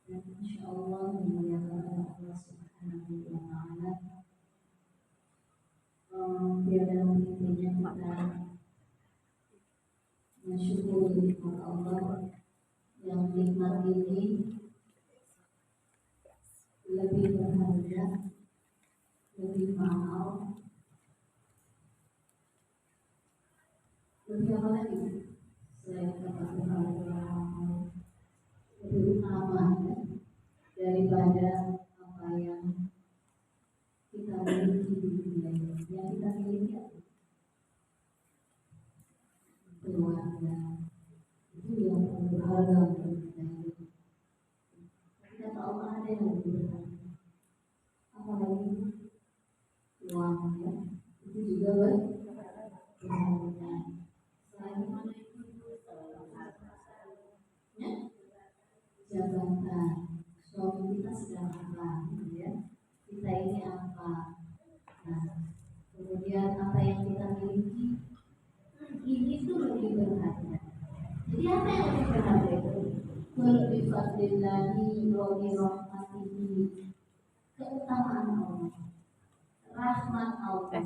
dan insya Allah dimuliakan Allah Subhanahu wa Ta'ala. Tiada hentinya kita mensyukuri nikmat Allah yang nikmat ini lebih berharga, lebih mahal, lebih apa lagi selain kata Tuhan yang lebih utama daripada apa yang kita miliki di dunia ini. Yang kita miliki keluarga itu yang berharga untuk kita hidup. Kita tahu ada yang lebih berharga, apalagi uang ya, itu juga berharga. Selain ya, jabatan, suami kita sedang apa, ya? Kita ini apa? Nah, kemudian apa yang kita miliki ini tuh lebih berharga. Jadi apa yang lebih berharga itu? Lebih fadlillahi wa bi rahmatihi, keutamaan Allah, rahmat Allah.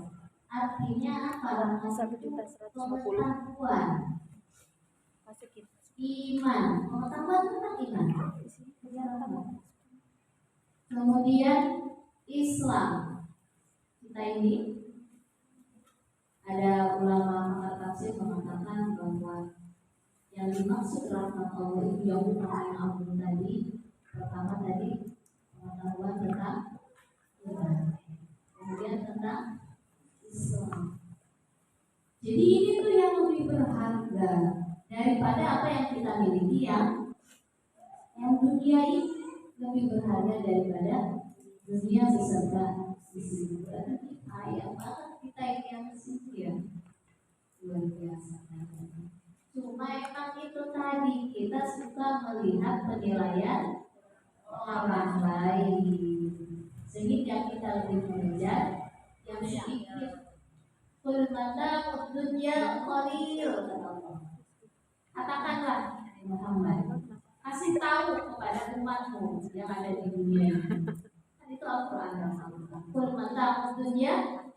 Artinya apa? Rahmat itu pengetahuan, iman. Pengetahuan tentang iman. Kemudian Islam. Kita ini ada ulama pakar tafsir mengatakan bahwa yang dimaksud rahmat Allah itu yang utama yang agung tadi. Pertama tadi pengetahuan tentang iman, kemudian tentang Islam. Jadi ini tuh yang lebih berharga daripada apa yang kita miliki, yang dunia ini lebih berharga daripada dunia beserta sisi. Berarti kaya banget kita ini yang sisi ya, luar biasa. Cuma emang itu tadi kita suka melihat penilaian orang lain, sehingga kita lebih mengejar yang sedikit. Kul mata'ud dunya qalil, kata Allah. Katakanlah Muhammad, kasih tahu kepada umatmu yang ada di dunia. Kan itu Al-Quran yang sama. Kul mata'ud dunya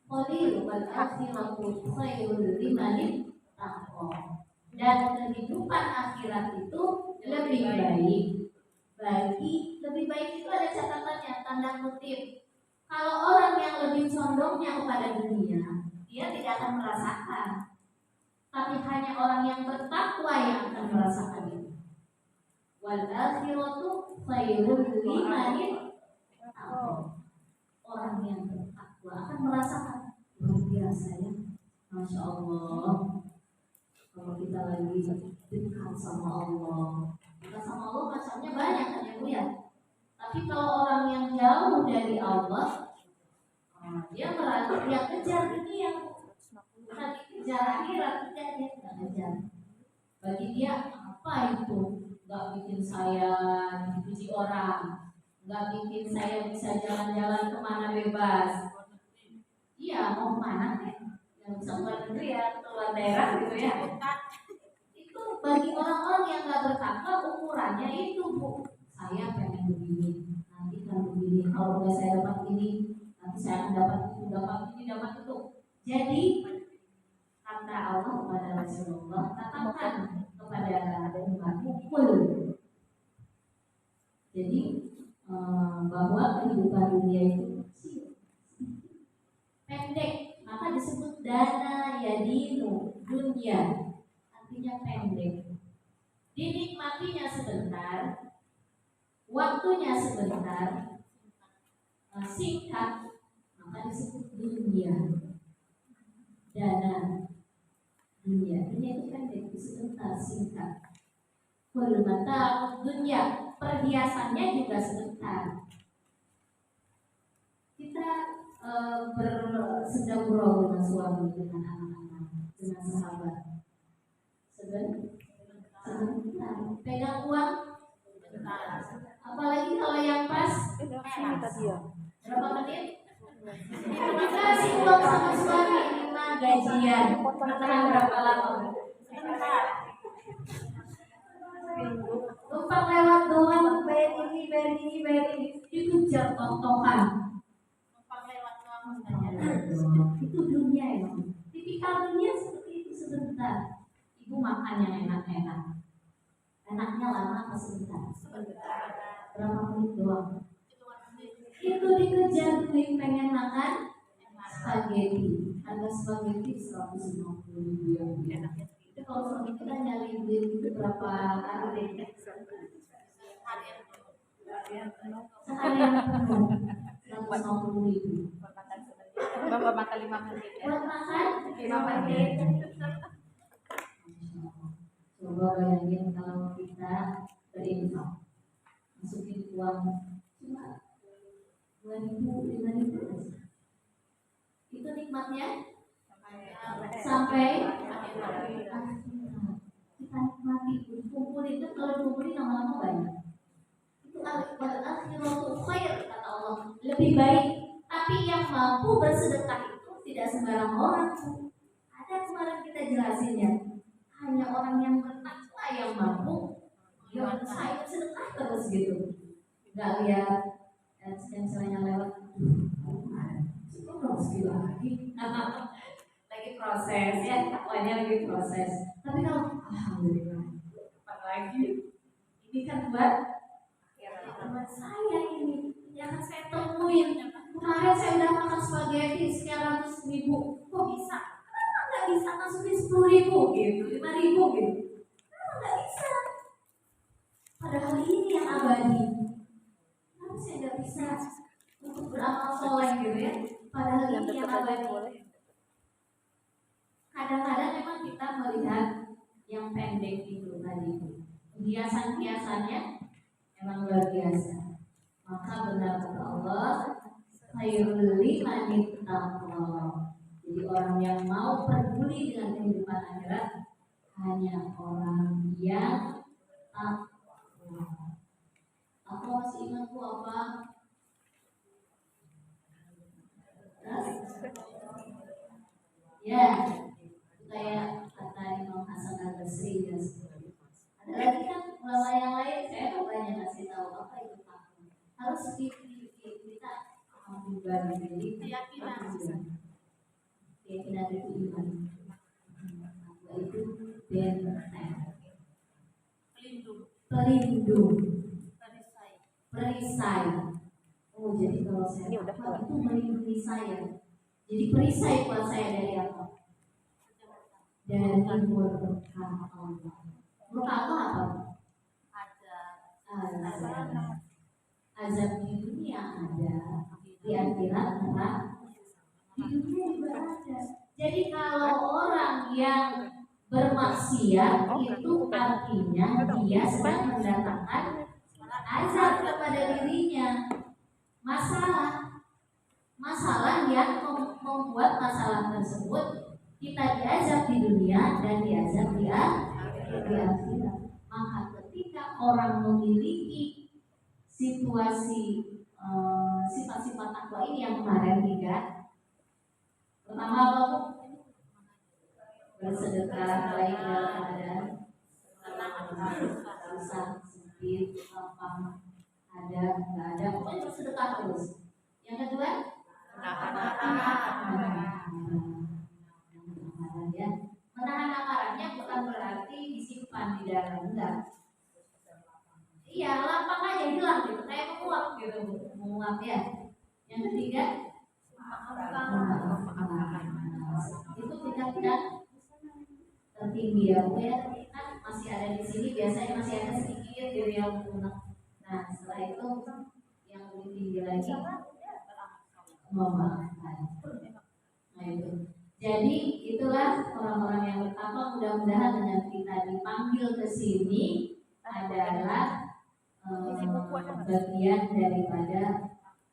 qalil wal akhiratu khairul liman ittaqa. Dan kehidupan akhirat itu lebih baik lebih baik itu ada catatannya, tanda kutip. Kalau orang yang lebih condongnya kepada dunia, dia tidak akan merasakan. Tapi hanya orang yang bertakwa yang akan merasakan itu. Wal akhiratu khairul liman ittaqa. Orang yang bertakwa akan merasakan luar biasa ya. Masya Allah. Kalau kita lagi dekat sama Allah, dekat sama Allah macamnya banyak kan ya Bu ya. Tapi kalau orang yang jauh dari Allah, dia merasa dia kejar dunia, bukan dikejar akhirat, dia nggak kejar. Bagi dia apa itu? Nggak bikin saya dipuji orang, nggak bikin saya bisa jalan-jalan kemana bebas. Iya, mau kemana nih? Yang bisa keluar negeri ya, keluar daerah gitu ya. Itu bagi orang-orang yang nggak bertakwa ukurannya itu Bu. Saya pengen begini, nanti kan begini. Kalau udah saya dapat ini, nanti saya akan dapat itu, dapat ini, dapat itu. Jadi kata Allah kepada Rasulullah, katakan kepada umatmu kul. Jadi bahwa kehidupan dunia itu pendek, maka disebut dana yadinu dunia, artinya pendek. Dinikmatinya sebentar, waktunya sebentar, singkat, maka disebut dunia. Dana dunia, dunia itu pendek, sebentar, singkat. Kul mata'ud dunya, perhiasannya juga sebentar. Kita sedang bergaul dengan suami, dengan anak-anak, dengan sahabat. Sebentar. Pegang uang sebentar. Apalagi kalau yang pas berapa menit? Kita kasih uang sama suami 5 gajian. Antara berapa lama? Itu dunia ya. Tipikal dunia seperti itu sebentar. Ibu makan yang enak-enak. Enaknya lama apa sebentar? Berapa menit doang? Itu dikejar duit pengen makan spaghetti. Harga spaghetti 150.000 ya. Itu kalau suami kita nyari duit itu berapa hari deh? Seharian penuh 150.000. Bapak makan 5 menit ya. Buat makan 5 menit. Coba bayangin kalau kita berinfak, masukin uang cuma 2.000, 5.000 aja. Itu nikmatnya sampai kita nikmati. Kumpul itu kalau dikumpulin lama-lama banyak. Itu al-akhiratu khair kata Allah, lebih baik. Tapi yang mampu bersedekah itu tidak sembarang orang. Ada kemarin kita jelasin ya, hanya orang yang bertakwa yang mampu. Yang saya sedekah terus gitu, nggak lihat selainnya lewat. Terus gitu lagi proses ya, takwanya lagi proses. Tapi kalau alhamdulillah, apalagi ini kan buat teman saya ini yang saya temuin kemarin. Saya udah makan spaghetti sekian 100.000, kok bisa? Kenapa nggak bisa masukin 10.000 gitu, 5.000 gitu? Kenapa nggak bisa? Padahal ini yang abadi. Kenapa saya nggak bisa untuk beramal soleh gitu ya? Padahal ini yang abadi. Kadang-kadang memang kita melihat yang pendek itu tadi, hiasan-hiasannya memang luar biasa. Maka benar kata Allah, khairul liman ittaqwa. Jadi orang yang mau peduli dengan kehidupan akhirat hanya orang yang takwa. Takwa masih ingat tuh apa? Ya, kayak kata Imam Hasan Al-Basri ya. Ada lagi kan ulama yang lain, saya tuh banyak ngasih tahu apa itu takwa. Harus kita juga jadi keyakinan itu iman. Takwa itu benteng, pelindung, perisai. Oh, jadi kalau saya takwa itu melindungi saya. Jadi perisai buat saya dari apa? Dari murka Allah. Murka Allah apa? Azab di dunia ada, di akhirat neraka. Di dunia juga ada. Jadi kalau orang yang bermaksiat itu artinya dia sedang mendatangkan azab kepada dirinya. Masalah yang membuat masalah tersebut kita diazab di dunia dan diazab di akhirat. Maka ketika orang memiliki situasi sifat-sifat takwa ini yang kemarin 3, pertama apa Bu? Bersedekah baik dalam keadaan susah, sempit, lapang, ada, nggak ada, pokoknya bersedekah terus. Yang kedua, menahan amarahnya bukan berarti disimpan di dalam, enggak. Iya, lapang aja, hilang gitu, kayak menguap gitu, menguap ya. Yang ketiga, itu tidak tertinggi ya, Bu ya. Kan masih ada di sini, biasanya masih ada sedikit gitu yang lunak. Nah, setelah itu yang lebih tinggi lagi memaafkan. Nah itu. Jadi itulah orang-orang yang bertakwa. Mudah-mudahan dengan kita dipanggil ke sini adalah bagian daripada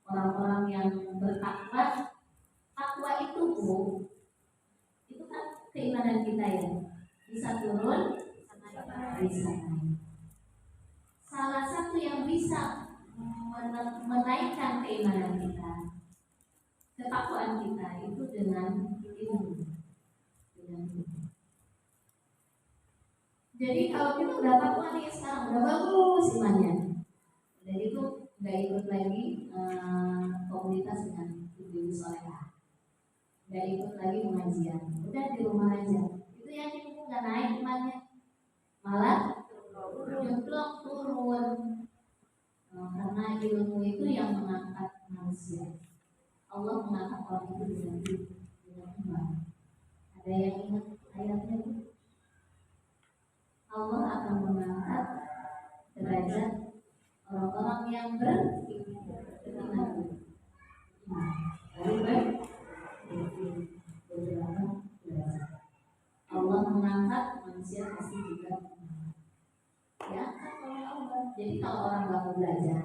orang-orang yang bertakwa. Takwa itu Bu, itu kan keimanan kita ya. Bisa turun, bisa naik. Salah satu yang bisa menaikkan keimanan kita, ketakwaan kita itu dengan ilmu. Jadi kalau kita udah takwa nih sekarang, udah bagus imannya, udah itu nggak ikut lagi komunitas dengan ibu solehah. nggak ikut lagi pengajian, udah di rumah aja. Itu yang itu nggak naik imannya, malah jeblok turun. Karena ilmu itu yang mengangkat manusia. Allah mengangkat orang itu dengan iman. Ada yang ingat ayatnya? Allah akan mengangkat derajat orang-orang yang beriman. Allah mengangkat manusia pasti juga diangkat oleh Allah. Jadi kalau orang nggak mau belajar,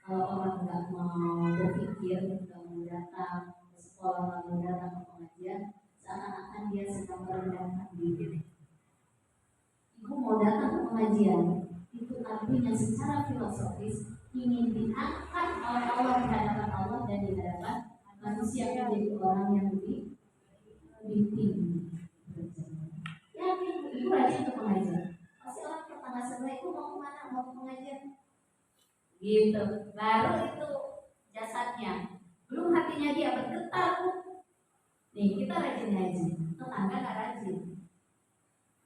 kalau orang nggak mau berpikir, nggak mau datang ke sekolah, nggak mau datang ke pengajian, seakan-akan dia sedang merendahkan diri. Ibu mau datang ke pengajian, itu artinya secara filosofis ingin diangkat oleh Allah di hadapan Allah dan di hadapan manusia menjadi orang yang lebih tinggi. Ya, ibu rajin ke pengajian. Pasti orang tetangga sebelah itu mau kemana? Mau ke pengajian? Gitu. Baru itu jasadnya. Belum hatinya dia bergetar. Nih kita rajin ngaji, tetangga nggak rajin.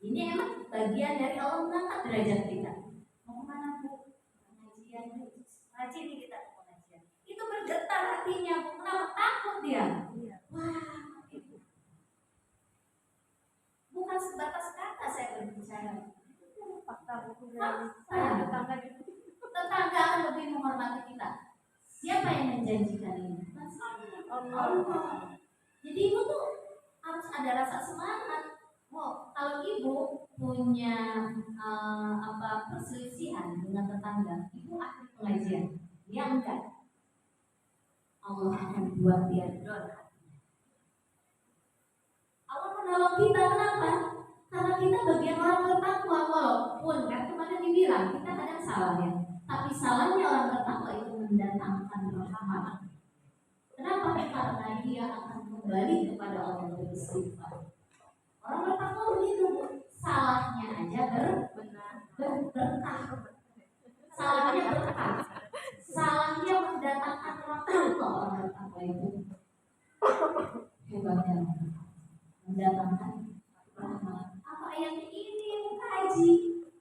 Ini emang bagian dari Allah mengangkat derajat kita. Mau kemana bu? Pengajian. Rajin nih kita ke pengajian. Itu bergetar hatinya. Kenapa takut dia? Wah. Bukan sebatas kata saya berbicara. Fakta. Tetangga akan lebih menghormati kita. Siapa yang menjanjikan ini? Allah. Jadi ibu tuh harus ada rasa semangat. Oh, kalau ibu punya perselisihan dengan tetangga, ibu akan pengajian. Dia enggak. Allah akan buat dia down. Allah menolong kita, kenapa? Karena kita bagian orang bertakwa. Walaupun kan kemarin dibilang kita kadang salah ya, tapi salahnya orang bertakwa itu mendatangkan rahmat. Kenapa? Karena dia akan kembali kepada Allah beristighfar. Orang bertakwa begitu, salahnya aja berkah. Salahnya berkah. Salahnya mendatangkan rahmat. Orang bertakwa itu hebatnya. Mendatangkan rahmat. Apa yang ini kaji,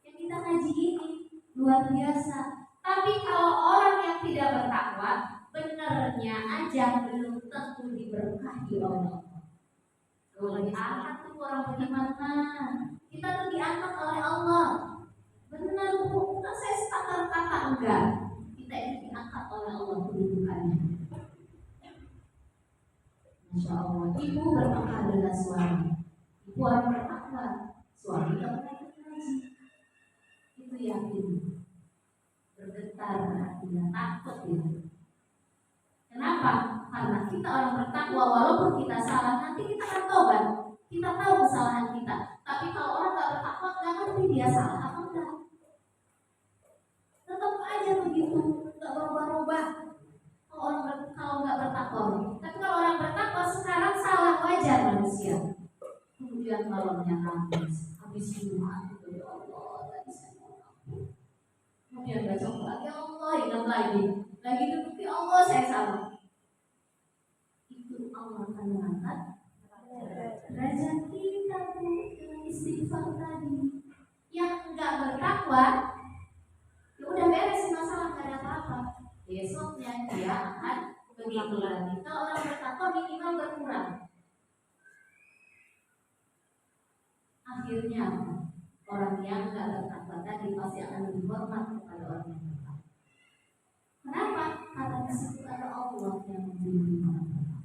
yang kita kaji ini luar biasa. Tapi kalau orang yang tidak bertakwa, benernya aja belum tentu diberkahi oleh Allah. Kalau diangkat tuh orang beriman, kita tuh diangkat oleh Allah. Benar bu, bukan saya setakar kata enggak. Kita ini diangkat oleh Allah kedudukannya. Masya Allah, ibu bertakwa dengan suami. Ibu orang bertakwa, suami tak pernah ikut ngaji. Itu yakin, bergetar hatinya, takut ya. Kenapa? Karena kita orang bertakwa, walaupun kita salah, nanti kita akan tobat. Kita tahu kesalahan kita. Tapi kalau orang nggak bertakwa, nggak ngerti dia salah apa enggak. Tetap aja begitu, nggak berubah-ubah. Kalau nggak bertakwa, tapi kalau orang bertakwa sekarang salah wajar manusia. Kemudian malamnya habis Jumat itu ya Allah, tadi saya mau ngaku. Kemudian besok lagi Allah, ingat lagi duduk ya Allah saya salah. Itu Allah akan mengangkat derajat kita dengan istighfar tadi. Yang nggak bertakwa, ya udah beres masalah, nggak ada apa-apa. Besoknya dia akan begitu lagi. Kalau orang bertakwa minimal berkurang. Akhirnya orang yang nggak bertakwa tadi pasti akan lebih hormat kepada orang yang bertakwa. Kenapa? Karena di situ ada Allah yang membimbing orang bertakwa.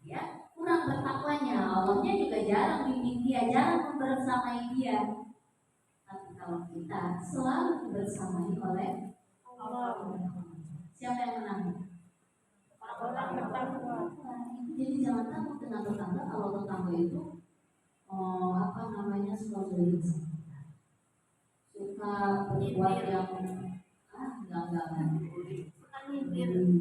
Ya, kurang bertakwanya, Allahnya juga jarang bimbing dia, jarang membersamai dia. Tapi kalau kita selalu bersamai oleh Allah, siapa yang menang? Orang bertakwa. Jadi jangan takut dengan tetangga. Kalau tetangga itu suka zolim, suka berbuat yang enggak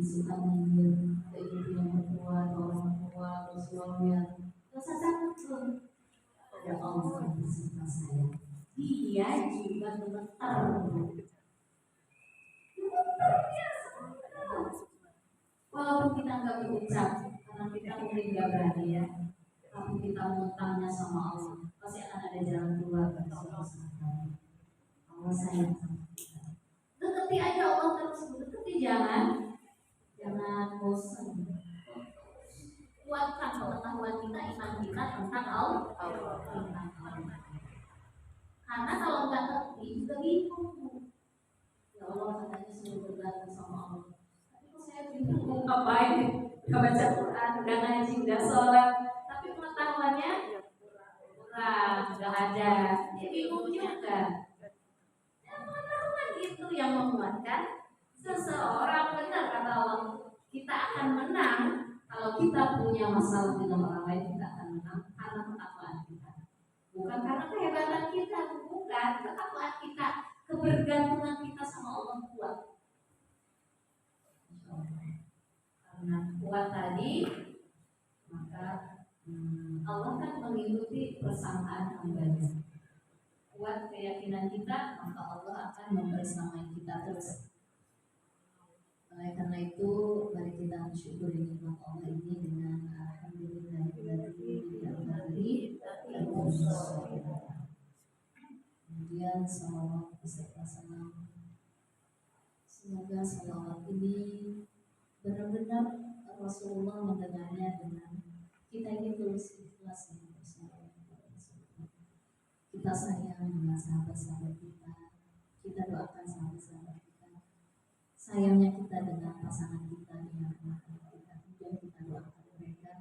suka nyindir kayak gitu, yang berbuat orang tua atau suami yang kesasar betul. Ada Allah di sekitar saya, dia juga gemetar. Walaupun kita nggak berucap karena kita mungkin nggak berani ya, tapi kita mengutangnya sama Allah, pasti akan ada jalan keluar dari suatu saat. Allah sayang sama kita. Dekati aja Allah terus, dekati jangan bosan. Kuatkan pengetahuan kita, iman kita tentang Allah. Karena kalau nggak ngerti juga bingung. Ya Allah katanya suruh bergantung sama Allah. Tapi kok saya bingung mau ngapain? Udah baca Quran, udah ngaji, udah sholat, tapi pengetahuannya kurang, nggak ada. Dia bingung juga. Ya, pengetahuan itu yang menguatkan seseorang. Benar kata Allah, kita akan menang kalau kita punya masalah dengan orang lain. Kita akan menang karena ketakwaan kita, bukan karena kehebatan kita, bukan. Ketakwaan kita, kebergantungan kita sama Allah kuat. Karena kuat tadi, maka Allah kan mengikuti persangkaan hambanya. Kuat keyakinan kita, maka Allah akan membersamai kita terus. Oleh karena itu, mari kita mensyukuri nikmat Allah ini dengan alhamdulillahirobbilalamin. Kemudian salawat beserta salam. Semoga salawat ini benar-benar Rasulullah mendengarnya dengan kita ini tulus ikhlas dengan bersalawat kepada Rasulullah. Kita sayang dengan sahabat-sahabat kita, kita doakan sahabat-sahabat kita. Sayangnya kita dengan pasangan kita, dengan anak-anak kita, kemudian kita doakan mereka.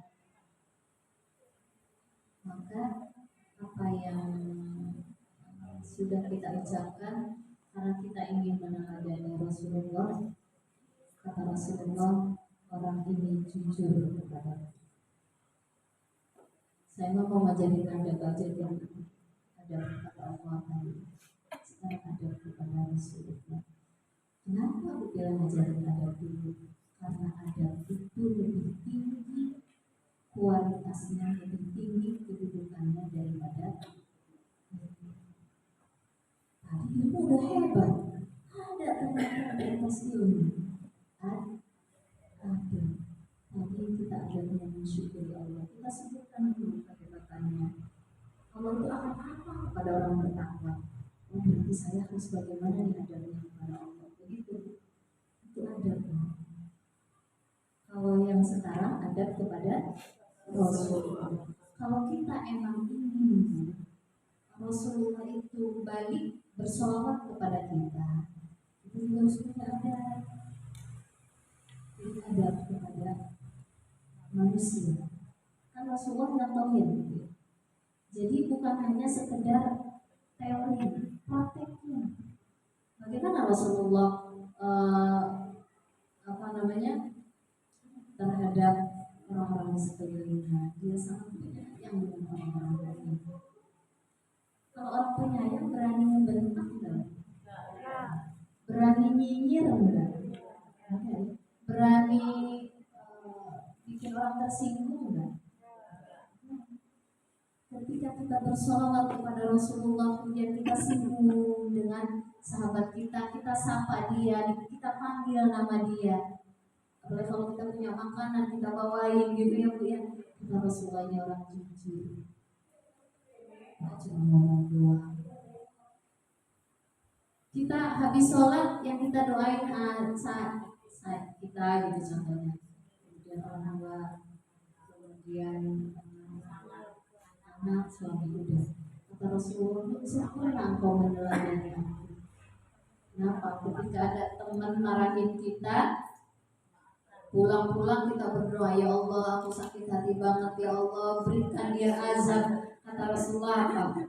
Maka apa yang sudah kita ucapkan, karena kita ingin meneladani Rasulullah, kata Rasulullah, orang ini jujur kepada. Saya mau ngajarin Anda baca yang ada kata Allah tadi. Sekarang ada kepada Rasulullah. Kenapa aku bilang ngajarin adab dulu? Karena adab itu lebih tinggi kualitasnya, lebih tinggi kedudukannya daripada tadi ilmu udah hebat. Ada teman-teman di atas ilmu. Ada. Tadi kita ada yang mensyukuri Allah. Kita sebutkan dulu kehebatannya. Allah itu akan apa kepada orang bertakwa? Oh, berarti saya harus bagaimana dihadapnya kepada Allah. Begitu. Itu adab. Kalau yang sekarang adab kepada Rasulullah. Kalau kita emang ingin Rasulullah itu balik bersolawat kepada kita, itu harus punya adab. Jadi adab kepada manusia. Kan Rasulullah yang tauhid. Jadi bukan hanya sekedar teori, prakteknya. Bagaimana Rasulullah terhadap orang-orang sekelilingnya? Dia sangat penyayang dengan orang-orang lain. Kalau orang penyayang berani membentak enggak? Berani nyinyir enggak? Berani bikin orang tersinggung enggak? Ketika kita bersolawat kepada Rasulullah, kemudian kita singgung dengan sahabat kita, kita sapa dia, kita panggil nama dia. Apalagi kalau kita punya makanan, kita bawain gitu ya Bu ya. Kita Rasulullahnya orang jujur, nggak cuma ngomong doang. Kita habis sholat, yang kita doain saat kita gitu contohnya. Kemudian orang tua, kemudian anak, suami, udah. Kata Rasulullah, sempurna engkau meneladani aku. Kenapa? Ketika ada teman marahin kita, pulang-pulang kita berdoa, ya Allah, aku sakit hati banget, ya Allah, berikan dia azab. Kata Rasulullah apa?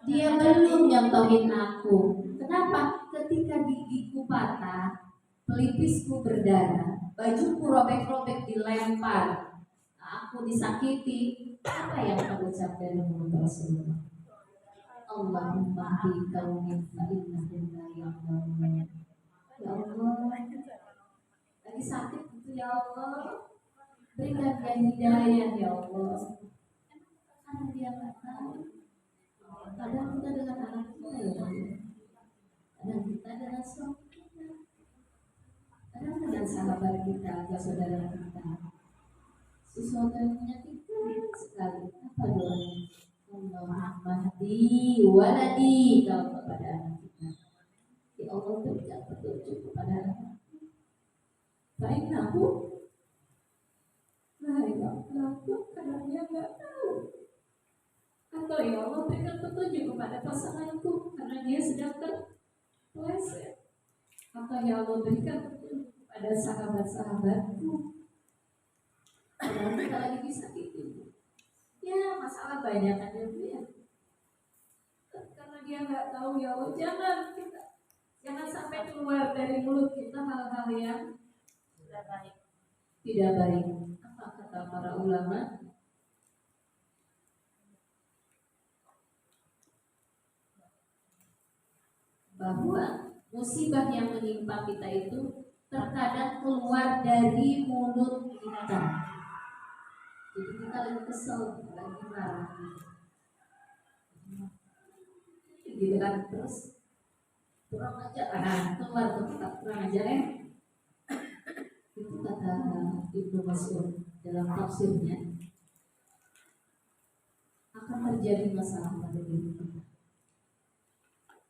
Dia belum nyontohin aku. Kenapa? Ketika gigiku patah, pelipisku berdarah, bajuku robek-robek dilempar, aku disakiti, apa yang terucap dari mulut Rasulullah? Allahumma hdi qaumin fa innahum la ya'lamun. Ya Allah, lagi sakit itu ya Allah, berikan dia hidayah ya Allah. Karena dia nggak tahu. Kadang kita dengan anak kita ya Allah, kadang kita dengan suami kita, Kadang dengan sahabat kita atau saudara kita, sesuatu yang menyakitkan sekali. Apa doanya? Allah mahdi waladi, kalau kepada anak kita, ya Allah berikan petunjuk kepada anak. Baik aku, karena dia nggak tahu. Atau ya Allah berikan petunjuk kepada pasanganku karena dia sedang terpeleset. Atau ya Allah berikan petunjuk kepada sahabat-sahabatku karena kita lagi disakiti. Ya masalah banyak aja ya. Karena dia nggak tahu, ya Allah jangan sampai keluar dari mulut kita hal-hal yang tidak baik. Apa kata para ulama? Bahwa musibah yang menimpa kita itu terkadang keluar dari mulut kita. Jadi kita lagi kesel, lagi marah, gitu kan, terus kurang ajar, keluar tuh kata kurang ajar ya. Itu kata Ibnu Mas'ud dalam tafsirnya, akan terjadi masalah pada diri kita.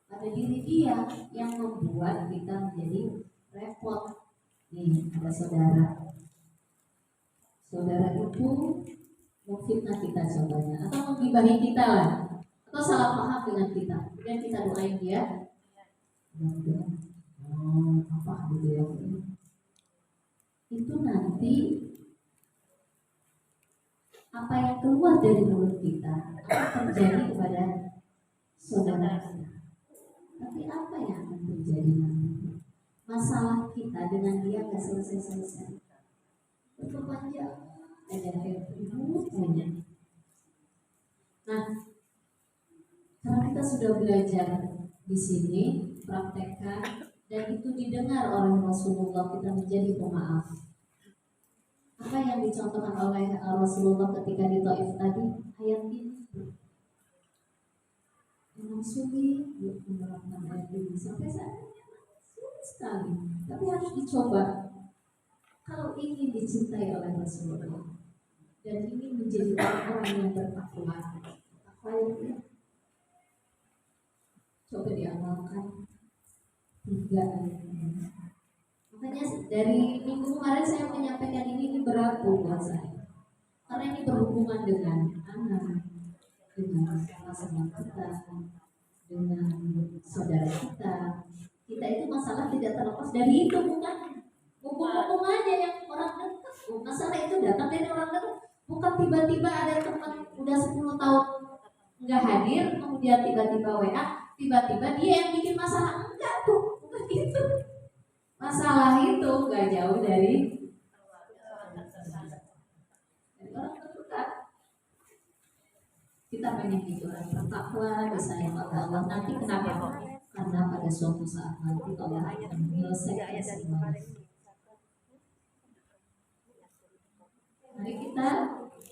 Pada diri dia yang membuat kita menjadi repot. Nih ada saudara itu memfitnah kita contohnya, atau menggibahi kita lah, atau salah paham dengan kita. Kemudian kita doain dia, apa gitu ya. Itu nanti apa yang keluar dari mulut kita akan terjadi kepada saudara kita. Tapi apa yang akan terjadi nanti? Masalah kita dengan dia nggak selesai-selesai. Berpanjang ada ribut banyak. Nah, karena kita sudah belajar di sini, praktekkan, dan itu didengar oleh Rasulullah, kita menjadi pemaaf. Apa yang dicontohkan oleh Rasulullah ketika di Taif tadi, ayat ini memang sulit menerapkan ayat ini sampai saat ini sulit sekali, tapi harus dicoba. Kalau ingin dicintai oleh Rasulullah dan ingin menjadi orang yang bertakwa, apa itu? Coba diamalkan 3 ayat ini. Makanya dari minggu kemarin saya menyampaikan ini berat buat saya, karena ini berhubungan dengan anak, dengan pasangan kita, dengan saudara kita. Kita itu masalah tidak terlepas dari itu, bukan hubung-hubung aja yang orang dekat. Masalah itu datang dari orang dekat, bukan tiba-tiba ada teman udah 10 tahun nggak hadir, kemudian tiba-tiba WA, tiba-tiba dia yang bikin masalah. Enggak tuh, bukan itu. Masalah itu nggak jauh dari orang terdekat. Kita pengen jadi orang bertakwa, disayang oleh Allah. Nanti kenapa? Karena pada suatu saat nanti Allah akan menyelesaikan semuanya. Mari kita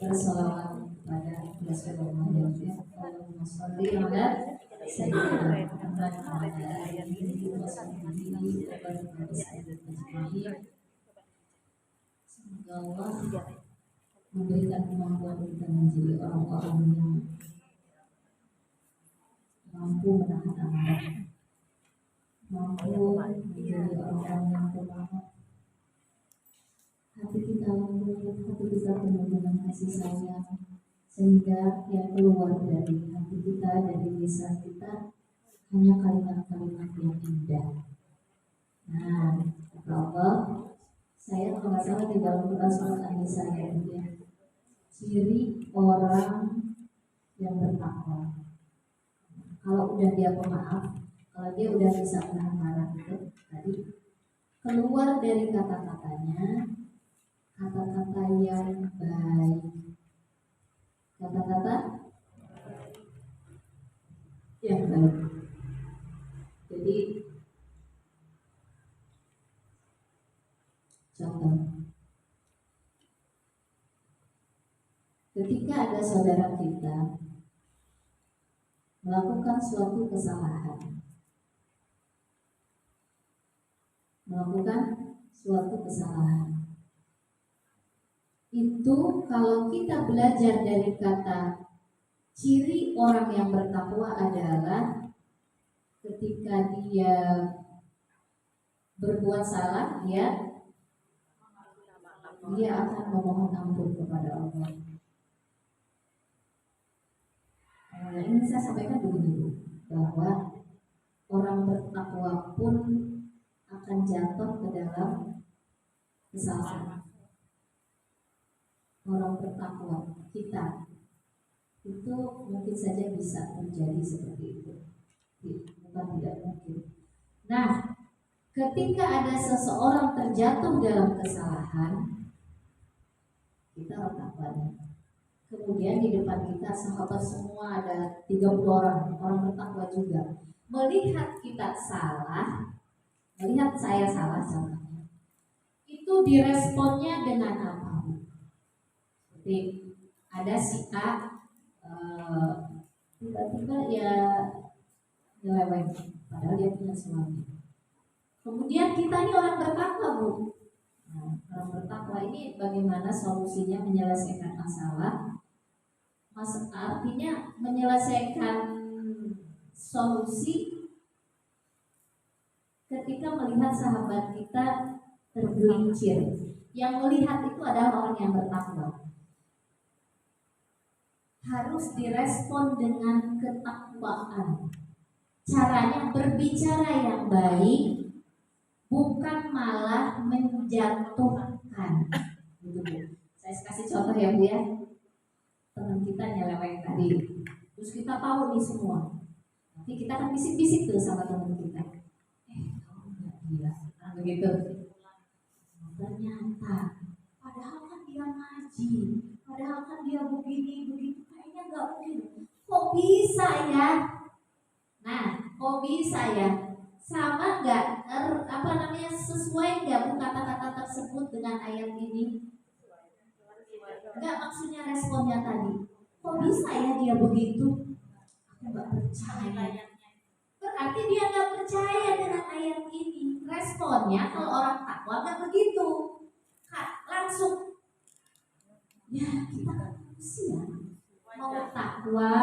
bersolawat kepada Rasulullah yang Allahumma sholli ala sayyidina Muhammad wa ala alihi wa sahbihi wa barik ajmain. Semoga Allah memberikan kemampuan kita menjadi orang-orang yang mampu menahan amarah, mampu menjadi orang-orang yang pemaaf. Hati kita lembut, hati kita penuh dengan kasih sayang, sehingga yang keluar dari hati kita, dari lisan kita hanya kalimat-kalimat yang indah. Nah, kata Allah, saya kalau nggak salah di dalam Quran surat An-Nisa ya, ciri orang yang bertakwa. Kalau udah dia pemaaf, kalau dia udah bisa menahan marah itu tadi, keluar dari kata-katanya kata-kata yang baik, kata-kata yang baik. Jadi contoh, ketika ada saudara kita melakukan suatu kesalahan, suatu kesalahan. Itu kalau kita belajar dari kata ciri orang yang bertakwa adalah ketika dia berbuat salah, dia akan memohon ampun kepada Allah. Ini saya sampaikan begini, bahwa orang bertakwa pun akan jatuh ke dalam kesalahan. Orang bertakwa kita itu mungkin saja bisa terjadi seperti itu, bukan tidak mungkin. Nah, ketika ada seseorang terjatuh dalam kesalahan, kita bertakwa. Kemudian di depan kita sahabat semua ada 30 orang bertakwa juga. Melihat kita salah, melihat saya salah contohnya, itu diresponnya dengan apa? Seperti ada si A tiba-tiba ya nyeleweng, padahal dia punya suami. Kemudian kita ini orang bertakwa, Bu. Nah, orang bertakwa ini bagaimana solusinya menyelesaikan masalah? Artinya menyelesaikan solusi ketika melihat sahabat kita tergelincir. Yang melihat itu adalah orang yang bertakwa. Harus direspon dengan ketakwaan. Caranya berbicara yang baik, bukan malah menjatuhkan. Gitu, Bu. Saya kasih contoh ya, Bu ya. Teman kita nyeleweng tadi, terus kita tahu nih semua. Nanti kita kan bisik-bisik tuh sama teman kita. Kamu nggak gila, nah, begitu. Ternyata, padahal kan dia ngaji, padahal kan dia begini begitu, kayaknya nggak mungkin. Kok bisa ya? Nah, kok bisa ya? Sama nggak? Sesuai nggak Bu kata-kata tersebut dengan ayat ini? Enggak, maksudnya responnya tadi. Kok bisa ya dia begitu? Aku nggak percaya. Berarti dia nggak percaya dengan ayat ini. Responnya kalau orang takwa nggak begitu. Langsung. Ya kita kan manusia. Mau takwa,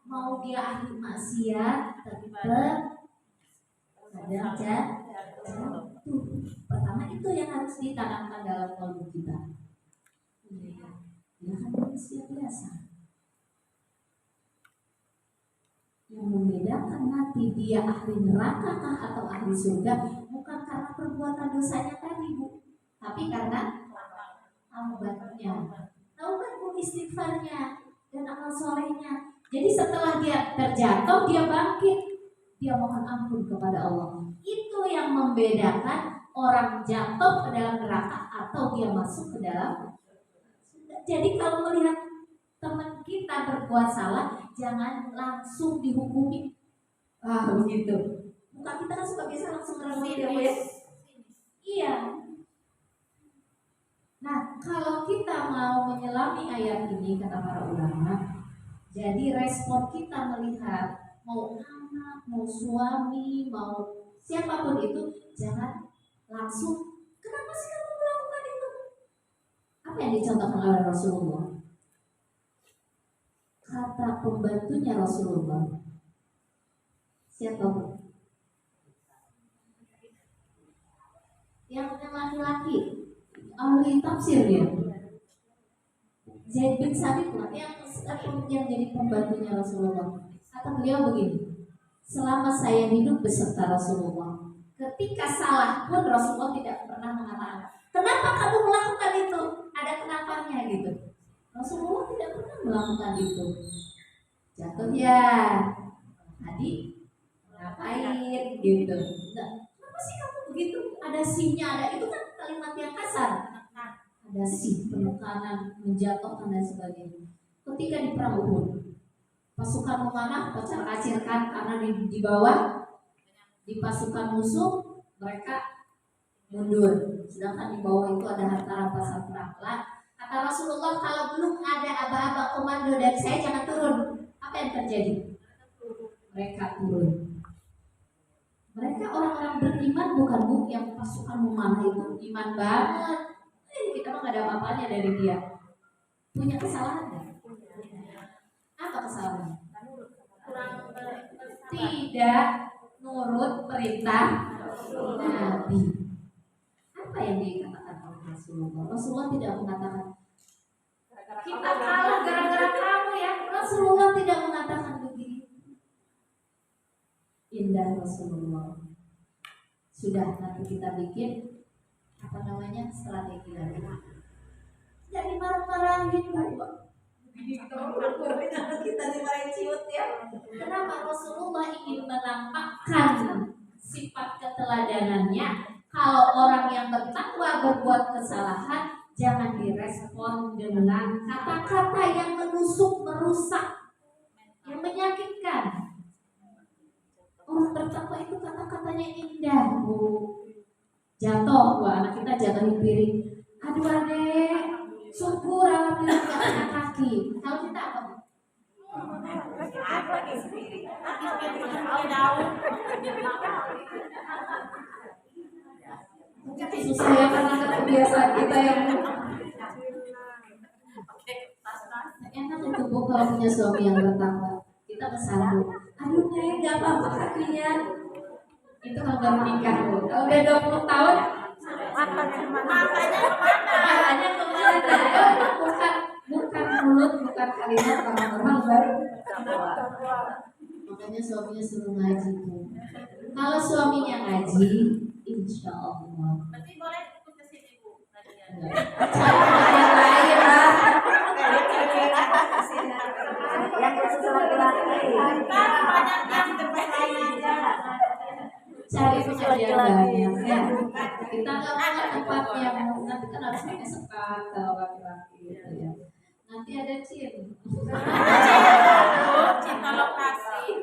mau dia ahli maksiat, tetap ada jatuh. Pertama itu yang harus ditanamkan dalam kalbu kita. Dia kan manusia biasa. Yang membedakan nanti dia ahli neraka kah atau ahli surga bukan karena perbuatan dosanya tadi, Bu, tapi karena taubatnya, taubat pun istighfarnya dan amal solehnya. Jadi setelah dia terjatuh, dia bangkit, dia mohon ampun kepada Allah. Itu yang membedakan orang jatuh ke dalam neraka atau dia masuk ke dalam. Jadi kalau melihat teman kita berbuat salah, jangan langsung dihukumi. Begitu. Bukan kita kan sebagai salah langsung ngerti ya. Iya. Nah, kalau kita mau menyelami ayat ini kata para ulama, jadi respon kita melihat mau anak, mau suami, mau siapapun itu, jangan langsung. Kenapa sih kamu melakukan itu? Apa yang dicontohkan oleh Rasulullah? Kata pembantunya Rasulullah, siapa? Yang laki-laki, ahli tafsir dia, Zaid bin Sabit lah, yang jadi pembantunya Rasulullah. Kata beliau begini, selama saya hidup beserta Rasulullah, ketika salah pun Rasulullah tidak pernah mengatakan, kenapa kamu melakukan itu? Ada kenapanya gitu. Rasulullah tidak pernah melakukan itu. Jatuh ya, tadi ngapain gitu. Enggak. Kenapa sih kamu begitu? Ada sinnya, ada itu kan kalimat yang kasar. Ada sih, penekanan, menjatuhkan dan sebagainya. Ketika di perang Uhud, pasukan memanah kocar-kacirkan karena di bawah di pasukan musuh mereka mundur, sedangkan di bawah itu ada harta rampasan perang. Kata Rasulullah, kalau belum ada aba-aba komando dari saya jangan turun. Apa yang terjadi? Mereka turun. Mereka orang-orang beriman, bukan yang pasukan memanah itu iman banget. Kita mah gak ada apa-apanya dari dia. Punya kesalahan gak? Apa kesalahan? Tidak nurut perintah Nabi. Apa yang dikatakan oleh Rasulullah? Rasulullah tidak mengatakan kita kalah gara-gara kamu ya. Rasulullah tidak mengatakan begitu. Indah Rasulullah. Sudah, nanti kita bikin strategi lagi. Jadi marah-marahin kita dimarahin ciut ya. Kenapa Rasulullah ingin menampakkan sifat keteladanannya? Kalau orang yang bertakwa berbuat kesalahan, jangan direspon dengan kata-kata yang menusuk, merusak, yang menyakitkan. Orang bertakwa itu kata-katanya indah, Bu. Jatuh, anak kita jatuhin piring. Aduh adek, syukur alhamdulillah gak kena kaki. Kalau kita apa? Mungkin susah ya karena kebiasaan kita yang enak itu Bu kalau punya suami yang bertakwa. Kita kesal, aduh nih gak apa-apa kakinya. Itu kalau baru nikah Bu. Kalau udah 20 tahun matanya kemana? Bukan mulut, bukan kalimat orang-orang baru. Makanya suaminya suruh ngaji Bu. Kalau suaminya ngaji, insya Allah. Berarti boleh ikut ke sini Bu. Yang khusus laki-laki. Banyak yang tempat lain aja. Cari pengajian banyak ya. Kita nggak mau tempat yang nanti kan harus pakai sekat kalau laki-laki gitu ya. Nanti ada Cinta lokasi.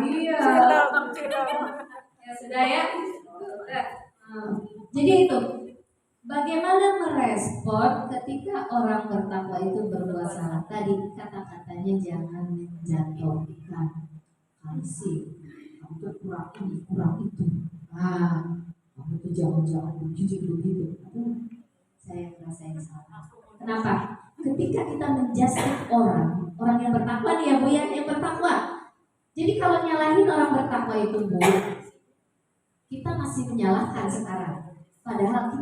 Iya. Ya sudah ya. Jadi itu bagaimana merespon ketika orang bertakwa itu berbuat salah. Tadi kata-katanya jangan menjatuhkan. Kamu sih, kamu tuh kurang ini, kurang itu. Kamu tuh jangan begitu. Saya ngerasain salah. Kenapa? Ketika kita menjudge orang yang bertakwa nih ya Bu ya, yang bertakwa. Jadi kalau nyalahin orang bertakwa itu Bu, kita masih menyalahkan sekarang. Padahal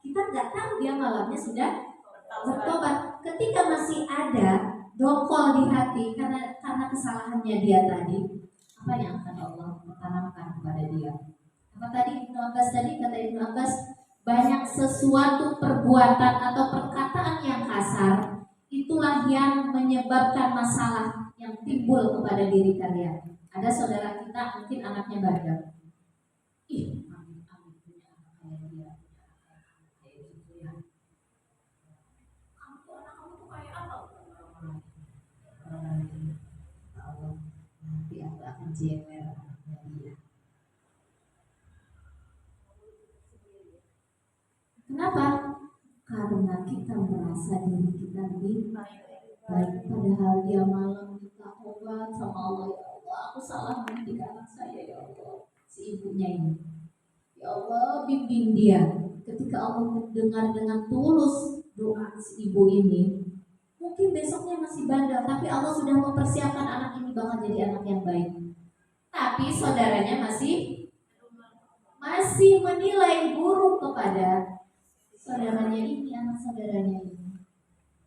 kita nggak tahu dia malamnya sudah bertobat. Ketika masih ada dongkol di hati karena kesalahannya dia tadi, apa yang akan Allah tanamkan kepada dia? Apa tadi Ibnu Abbas kata Ibnu Abbas, banyak sesuatu perbuatan atau perkataan yang kasar itulah yang menyebabkan masalah yang timbul kepada diri kalian. Ada saudara kita mungkin anaknya bandel. Ih, amin punya anak kayak dia. Kayak gitu ya. Kamu tuh kayak apa? Orang lain. Allah, nanti aku akan jewer anaknya dia. Kenapa? Karena kita merasa diri kita lebih baik, padahal dia malam minta obat sama Allah. Ya Allah, aku salah mendidik anak saya ya Allah. Si ibunya ini, ya Allah bimbing dia. Ketika Allah mendengar dengan tulus doa si ibu ini, mungkin besoknya masih bandel, tapi Allah sudah mempersiapkan anak ini bakal jadi anak yang baik. Tapi saudaranya masih menilai buruk kepada saudaranya ini, anak saudaranya ini.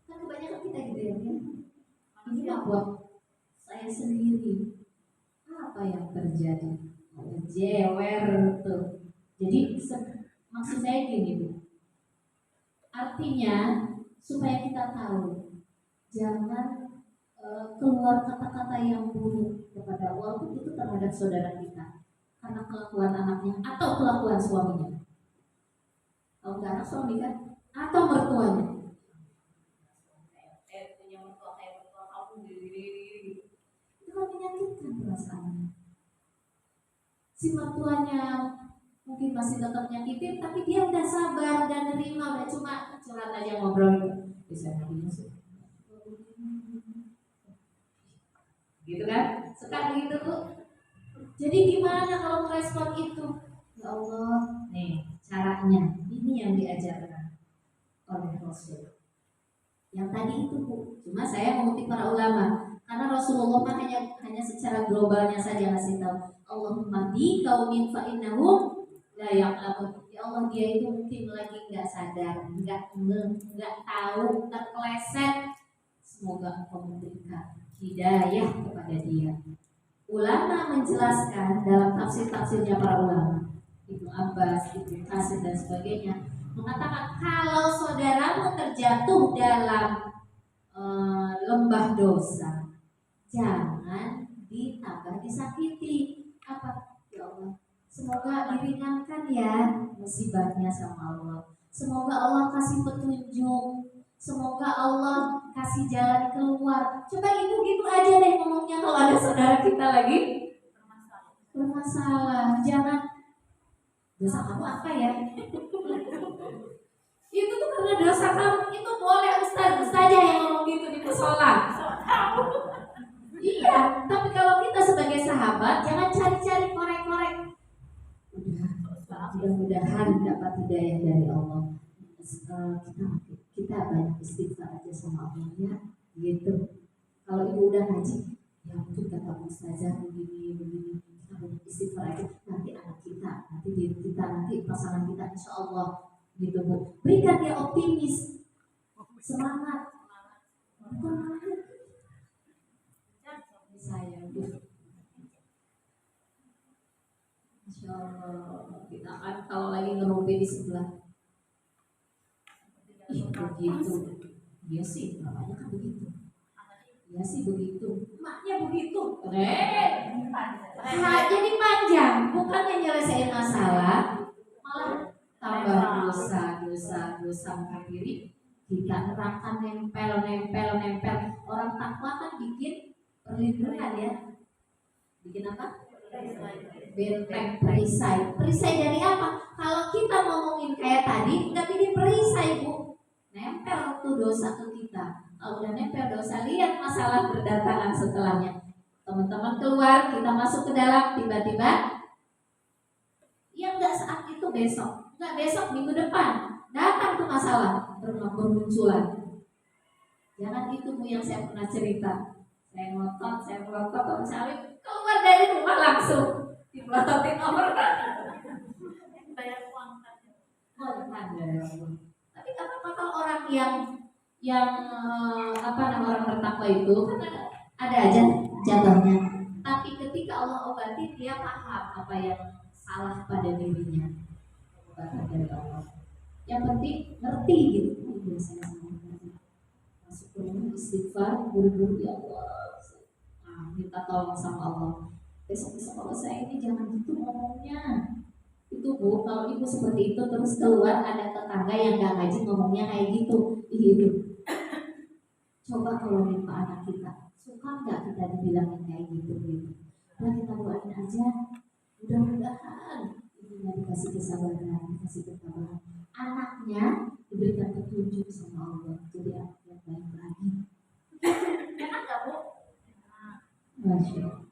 Kan kebanyakan kita gitu ya, ini mah buat saya sendiri. Apa yang terjadi? Jewer tuh. Jadi maksud saya gini Bu. Artinya supaya kita tahu, jangan keluar kata-kata yang buruk kepada walaupun itu terhadap saudara kita karena kelakuan anaknya atau kelakuan suaminya. Kalau nggak anak suami kan, atau mertuanya. Punya mertua kayak mertua kamu diri. Itu kan menyakitkan perasaannya. Si mertuanya mungkin masih tetap nyakitin, tapi dia udah sabar dan nerima, udah cuma curhat aja ngobrol gitu. Bisa nabinya sih. Gitu kan? Suka begitu Bu? Jadi gimana kalau merespon itu? Ya Allah, nih caranya. Ini yang diajarkan oleh Rasul. Yang tadi itu Bu, cuma saya mengutip para ulama karena Rasulullah kan hanya secara globalnya saja ngasih tahu. Allahumma di kaumin fa innahum la ya'lamun. Ya Allah, dia itu mungkin lagi nggak sadar, nggak tahu, terpeleset. Semoga Engkau memberikan hidayah kepada dia. Ulama menjelaskan dalam tafsir-tafsirnya para ulama, Ibnu Abbas, Ibnu Katsir dan sebagainya, mengatakan kalau saudaramu terjatuh dalam lembah dosa, jangan ditambah disakiti. Apa? Ya Allah, semoga diringankan ya musibahnya sama Allah. Semoga Allah kasih petunjuk. Semoga Allah kasih jalan keluar. Coba ibu gitu aja deh ngomongnya kalau ada saudara kita lagi bermasalah. Jangan, dosa kamu apa ya? Itu tuh karena dosa kamu. Itu boleh ustaz yang ngomong gitu di musola. Iya, tapi kalau kita sebagai sahabat jangan cari-cari korek-korek. Mudah-mudahan dapat hidayah dari Allah. Kita banyak istighfar aja sama Allah ya, gitu. Kalau ibu udah ngaji, ya mungkin kata ustazah begini, kita banyak istighfar aja. Nanti anak kita, nanti diri kita, nanti pasangan kita, insya Allah, gitu Bu. Berikan dia optimis, semangat. Bukan saya, Bu. Insya Allah kita kan kalau lagi ngerumpi di sebelah, begitu. Dia sih namanya kan begitu. Dia sih begitu. Emaknya begitu. Jadi panjang. Bukannya nyelesain masalah, malah tambah dosa mengakhiri kita neraka nempel. Orang takwa kan bikin perlindungan ya. Bikin apa? Benteng perisai. Perisai dari apa? Kalau kita ngomongin kayak tadi, nggak bikin perisai Bu. Nempel tuh dosa ke kita. Kalau udah nempel dosa, lihat masalah berdatangan setelahnya. Teman-teman keluar, kita masuk ke dalam, tiba-tiba yang nggak saat itu besok, nggak besok minggu depan datang tuh masalah bermunculan. Jangan itu Bu yang saya pernah cerita. Saya ngotot, orang sawit keluar dari rumah langsung dipelototin orang. Bayar uang kan. Tapi apa kalau orang yang orang bertakwa itu kan ada aja jatuhnya. Tapi ketika Allah obati dia paham apa yang salah pada dirinya. Obatan dari Allah. Yang penting ngerti gitu. Biasanya masuk ke rumah istighfar, buru-buru ya Allah. Minta tolong sama Allah. Besok kalau saya ini jangan gitu ngomongnya. Itu Bu, kalau ibu seperti itu terus keluar ada tetangga yang gak ngaji ngomongnya kayak gitu. Itu. Coba kalau nimpa anak kita, suka nggak kita dibilangin kayak gitu? Nah kita doain aja. Mudah-mudahan ibunya dikasih kesabaran, dikasih ketabahan. Anaknya diberikan petunjuk sama Allah. Jadi anak yang baik lagi. Enak nggak Bu? Masya Allah.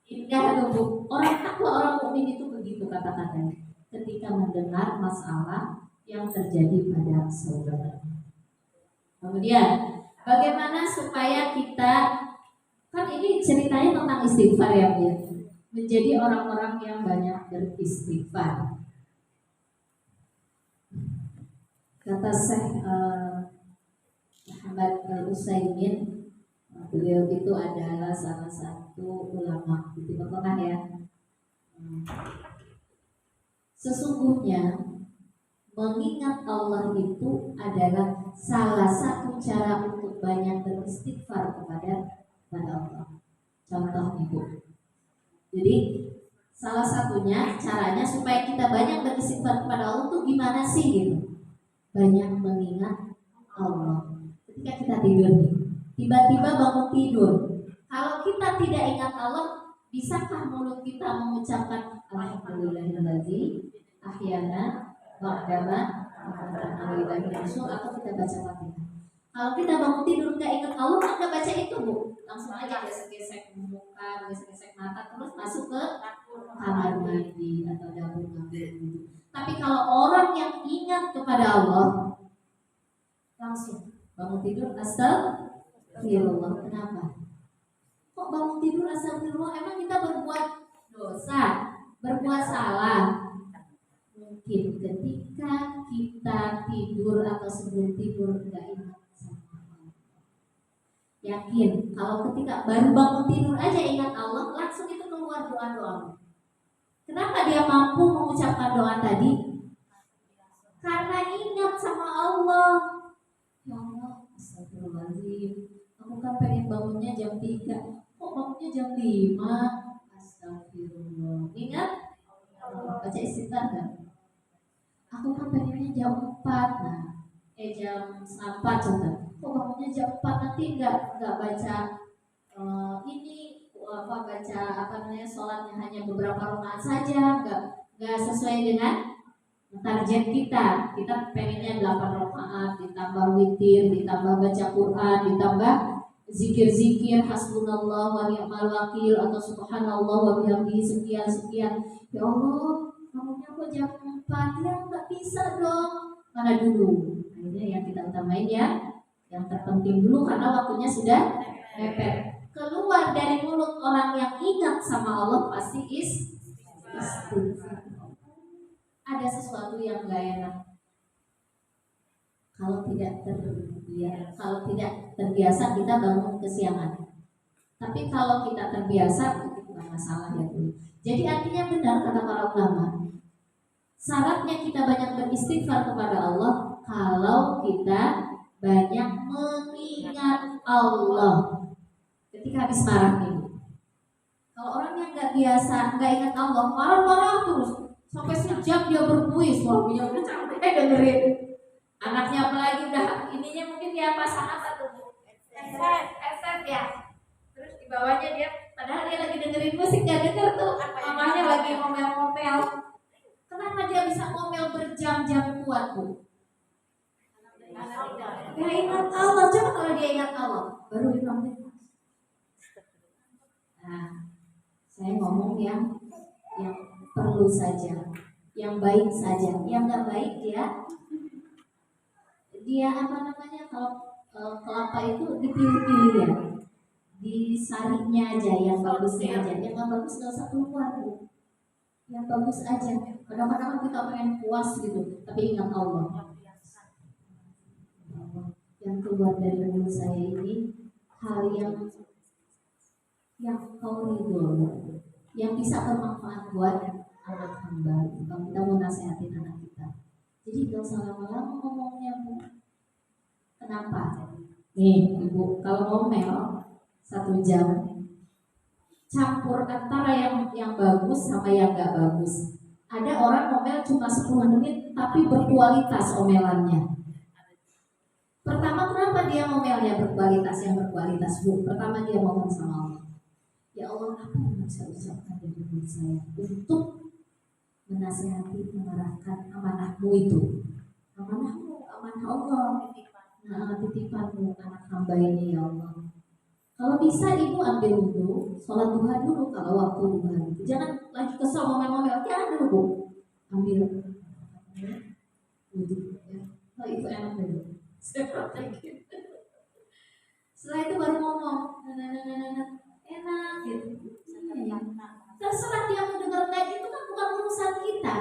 Indah Bu. Orang takwa, orang mukmin itu begitu kata-katanya. Ketika mendengar masalah yang terjadi pada saudara. Kemudian, bagaimana supaya kita, kan ini ceritanya tentang istighfar ya Bu, menjadi orang-orang yang banyak beristighfar. Kata Syekh Muhammad Al-Utsaimin, beliau itu adalah salah satu ulama di Timur Tengah ya. Sesungguhnya mengingat Allah itu adalah salah satu cara untuk banyak beristighfar kepada Allah. Contoh Ibu. Jadi salah satunya caranya supaya kita banyak beristighfar kepada Allah itu gimana sih gitu? Banyak mengingat Allah. Ketika kita tidur nih, tiba-tiba bangun tidur. Kalau kita tidak ingat Allah, bisakah mulut kita mengucapkan Alhamdulillahilladzi ahyana ba'dama atau kita baca Fatihah? Kalau kita bangun tidur nggak ingat Allah, nggak baca itu Bu, langsung aja gesek-gesek muka makan, gesek-gesek mata, terus masuk ke kamar mandi atau dapur gitu. Tapi kalau orang yang ingat kepada Allah, langsung bangun tidur astagfirullah. Kenapa? Kok bangun tidur astagfirullah? Emang kita berbuat dosa, berbuat salah? Mungkin ketika kita tidur atau sebelum tidur tidak ingat sama Allah. Yakin kalau ketika baru bangun tidur aja ingat Allah, langsung itu keluar doa-doa. Kenapa dia mampu mengucapkan doa tadi? Karena ingat sama Allah. Ya Allah, astagfirullahaladzim, aku kan pengen bangunnya jam 3, kok bangunnya jam 5? Astagfirullah. Ingat? Baca istighfar kan? Aku kan pengennya jam 4. Nah, jam 4 contoh. Kok bangunnya jam 4, nanti enggak baca sholatnya hanya beberapa rakaat saja, enggak sesuai dengan target kita. Kita pengennya 8 rakaat, ditambah witir, ditambah baca Quran, ditambah zikir-zikir hasbunallah wa ni'mal wakil atau subhanallah wa bihamdihi sekian. Ya Allah, bangunnya kok jam 4? Ya enggak bisa dong. Mana dulu? Akhirnya yang kita utamain ya yang terpenting dulu karena waktunya sudah mepet. Keluar dari mulut orang yang ingat sama Allah pasti istighfar. Ada sesuatu yang gak enak kalau tidak terbiasa kita bangun kesiangan. Tapi kalau kita terbiasa itu bukan masalah ya Bu. Jadi artinya benar kata para ulama, syaratnya kita banyak beristighfar kepada Allah kalau kita banyak mengingat Allah ketika habis marah nih. Kalau orang yang nggak biasa, nggak ingat Allah, marah-marah terus sampai sejam dia berbuih, suaminya udah capek dengerin. Anaknya apalagi udah ininya mungkin dia pasangan satu SF ya. Terus di bawahnya dia, padahal dia lagi dengerin musik, gak denger tuh mamanya lagi ngomel-ngomel. Kenapa dia bisa ngomel berjam-jam kuat Bu? Ya ingat Allah, coba kalau dia ingat Allah, baru dia. Nah, saya ngomong yang perlu saja, yang baik saja, yang nggak baik dia kalau kelapa itu dipilih-pilih ya, disarinya aja, yang bagusnya aja, yang nggak bagus nggak usah keluar Bu. Yang bagus aja. Kadang-kadang kita pengen puas gitu, tapi ingat Allah. Yang keluar dari mulut saya ini hal yang kau ridho, yang bisa bermanfaat buat anak hamba. Kalau kita mau nasihatin anak kita, jadi gak usah lama-lama ngomongnya Bu. Kenapa? Nih Ibu, kalau ngomel 1 jam, campur antara yang bagus sama yang gak bagus. Ada orang ngomel cuma 10 menit tapi berkualitas omelannya. Pertama, kenapa dia ngomelnya berkualitas Bu? Pertama dia mohon sama Allah. Ya Allah, apa yang bisa ucapkan dari mulut saya untuk menasihati, mengarahkan amanahmu itu. Amanahmu, amanah Allah. Nah, titipanmu anak hamba ini ya Allah. Kalau bisa Ibu ambil wudhu, sholat duha dulu kalau waktu duha itu. Jangan lagi kesel ngomel-ngomel, jangan dulu Bu. Ambil wudhu ya. Oh, itu enak dulu. Saya praktekin. Setelah itu baru ngomong, enak gitu. Terserah dia mau dengar kayak itu kan bukan urusan kita.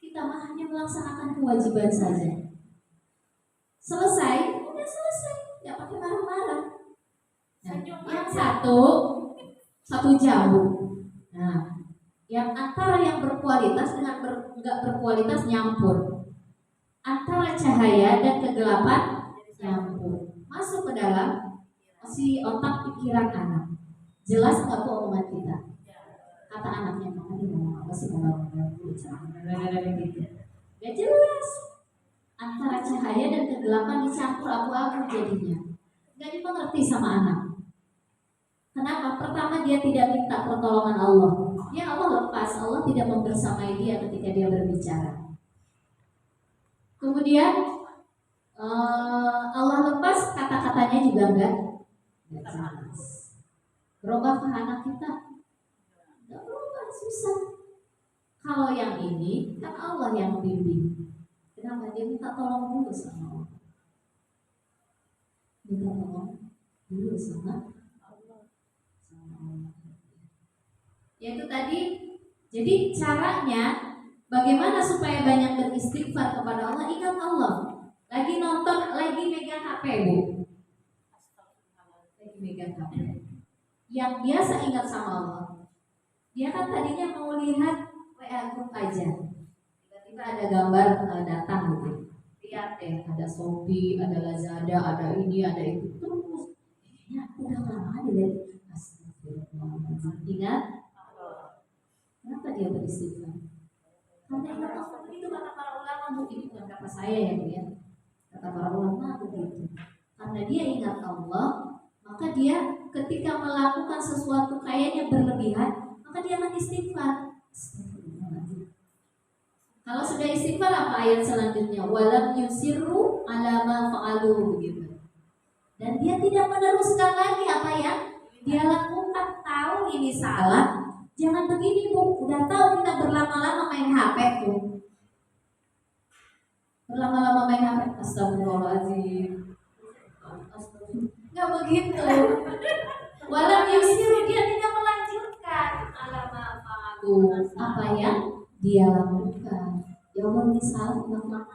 Kita mah hanya melaksanakan kewajiban saja. Selesai, udah selesai, nggak pakai marah-marah. Nah, yang satu jauh. Nah, yang antara yang berkualitas dengan nggak berkualitas nyampur. Antara cahaya dan kegelapan nyampur. Masuk ke dalam si otak pikiran anak. Jelas nggak Bu omongan kita? Kata anaknya, mama ini ngomong apa sih ngomong-ngomong gitu. Gak jelas. Antara cahaya dan kegelapan dicampur abu-abu jadinya. Gak dimengerti sama anak. Kenapa? Pertama dia tidak minta pertolongan Allah. Ya Allah lepas, Allah tidak membersamai dia ketika dia berbicara. Kemudian Allah lepas, kata-katanya juga enggak jelas. Berubah ke anak kita? Nggak berubah, susah. Kalau yang ini kan Allah yang bimbing. Kenapa dia minta tolong dulu sama Allah? Minta tolong dulu sama Allah. Yaitu tadi, jadi caranya bagaimana supaya banyak beristighfar kepada Allah? Ingat Allah. Lagi nonton, lagi megang HP bu, lagi megang HP. Yang biasa ingat sama Allah. Dia kan tadinya mau lihat WA group aja. Tiba-tiba ada gambar datang gitu. Lihat deh, ada Shopee, ada Lazada, ada ini, ada itu. Terus, kayaknya udah lama deh. Astagfirullahaladzim. Ingat? Kenapa dia beristighfar? Karena ingat Allah. Itu kata para ulama, mungkin bukan kata saya ya bu ya. Kata para ulama begitu. Karena dia ingat Allah, maka dia ketika melakukan sesuatu kayaknya berlebihan, maka dia akan istighfar. Kalau sudah istighfar apa ayat selanjutnya? Walam yusirru ala ma fa'alu begitu. Dan dia tidak meneruskan lagi apa yang dia lakukan. Tahu ini salah, jangan begini bu. Udah tahu kita berlama-lama main HP tuh. Berlama-lama main HP. Astagfirullahaladzim. Nggak begitu. Walam yusirru, dia tidak melanjutkan ala ma fa'alu, apa yang dia lakukan. Ya Allah ini salah, lama-lama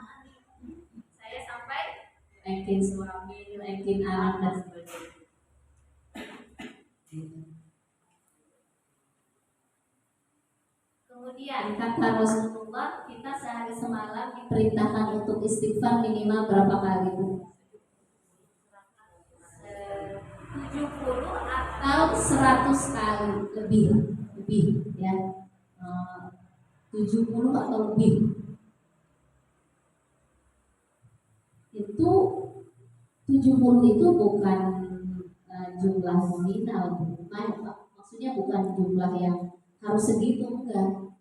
saya sampai naikin suami, naikin anak dan sebagainya. Kemudian kata Rasulullah, kita sehari semalam diperintahkan untuk istighfar minimal berapa kali bu? 70 atau 100 kali lebih ya. 70 atau lebih. Itu 70 itu bukan jumlah nominal, bukan, maksudnya bukan jumlah yang harus segitu, enggak.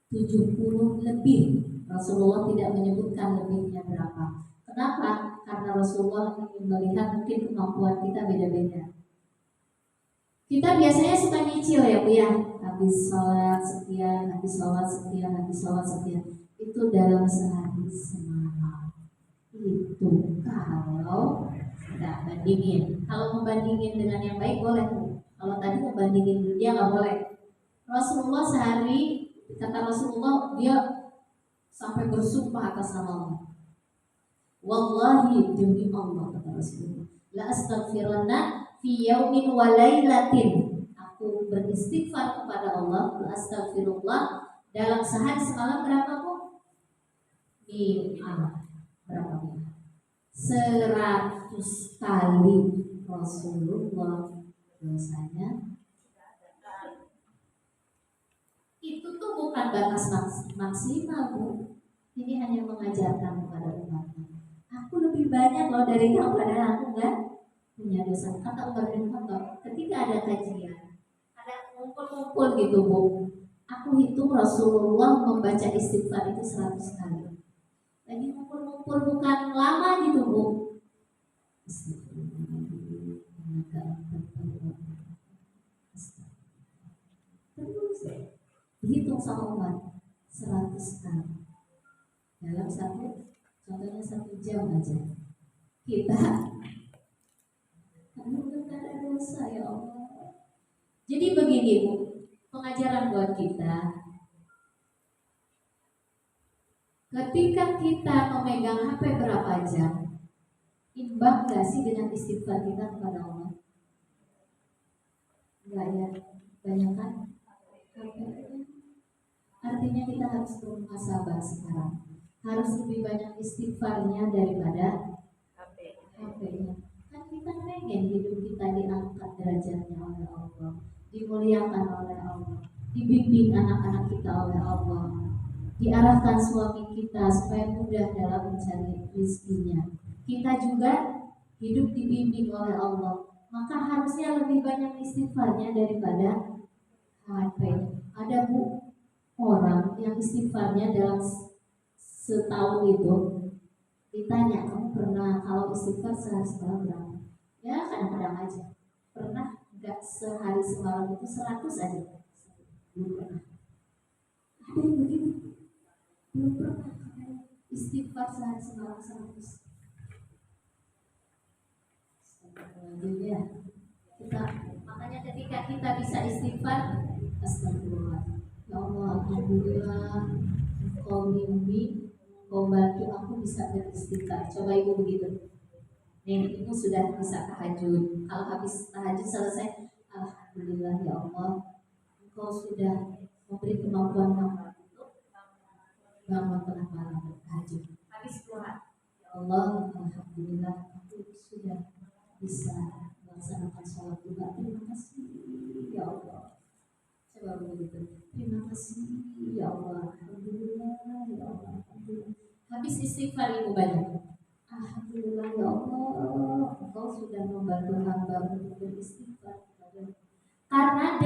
70 lebih. Rasulullah tidak menyebutkan lebihnya berapa. Kenapa? Karena Rasulullah ingin melihat mungkin kemampuan kita beda-beda. Kita biasanya suka nyicil ya bu ya, habis sholat sekian, habis sholat sekian, habis sholat sekian. Itu dalam sehari semalam. Itu kalau tidak bandingin. Kalau membandingin dengan yang baik boleh. Kalau tadi membandingin dunia nggak boleh. Rasulullah sehari, kata Rasulullah, dia sampai bersumpah atas nama Allah. Wallahi demi Allah, kata Rasulullah, la astaghfiranna fi yaumin wa lailatin. Aku beristighfar kepada Allah, la astaghfirullah dalam sehari semalam berapa bu? Berapa bu? 100 kali. Rasulullah dosanya itu tuh bukan batas maksimal bu. Ini hanya mengajarkan kepada umatnya. Aku lebih banyak loh dari kamu, padahal aku nggak punya dosa. Kata Umar bin Khattab, ketika ada kajian, ada ngumpul-ngumpul gitu bu, aku hitung Rasulullah membaca istighfar itu 100 kali. Lagi ngumpul-ngumpul bukan lama gitu bu. Terus dihitung sama Umar 100 kali dalam contohnya 1 jam aja. Kita ada dosa ya Allah. Jadi begini bu, pengajaran buat kita. Ketika kita memegang HP berapa jam, imbang gak sih dengan istighfar kita kepada Allah? Enggak ya, banyak kan? Artinya kita harus bermuhasabah sekarang. Harus lebih banyak istighfarnya daripada HP-nya. Kan kita pengen hidup kita diangkat derajatnya oleh Allah, dimuliakan oleh Allah, dibimbing anak-anak kita oleh Allah, diarahkan suami kita supaya mudah dalam mencari rezekinya. Kita juga hidup dibimbing oleh Allah, maka harusnya lebih banyak istighfarnya daripada HP. Ada bu orang yang istighfarnya dalam setahun itu, ditanya kamu pernah kalau istighfar sehari semalam berapa? Ya kadang-kadang aja. Pernah enggak? sehari semalam itu 100 aja. Belum pernah. Ada yang begitu? Belum pernah. Istighfar sehari semalam 100. Ya. Kita, makanya ketika kita bisa istighfar, astagfirullah. Ya Allah, alhamdulillah, Engkau mimpi, Engkau bantu aku bisa beristighfar. Coba ibu begitu. Nih, ibu sudah bisa tahajud. Kalau habis tahajud selesai, alhamdulillah ya Allah, Engkau sudah memberi kemampuan hamba untuk bangun tengah malam bertahajud. Habis doa, ya Allah, alhamdulillah aku sudah bisa melaksanakan sholat duha. Terima kasih ya Allah. Coba begitu. Terima kasih ya Allah. Alhamdulillah ya Allah. Alhamdulillah. Habis istighfar ibu banyak. Alhamdulillah ya Allah. Engkau sudah membantu hamba untuk beristighfar. Karena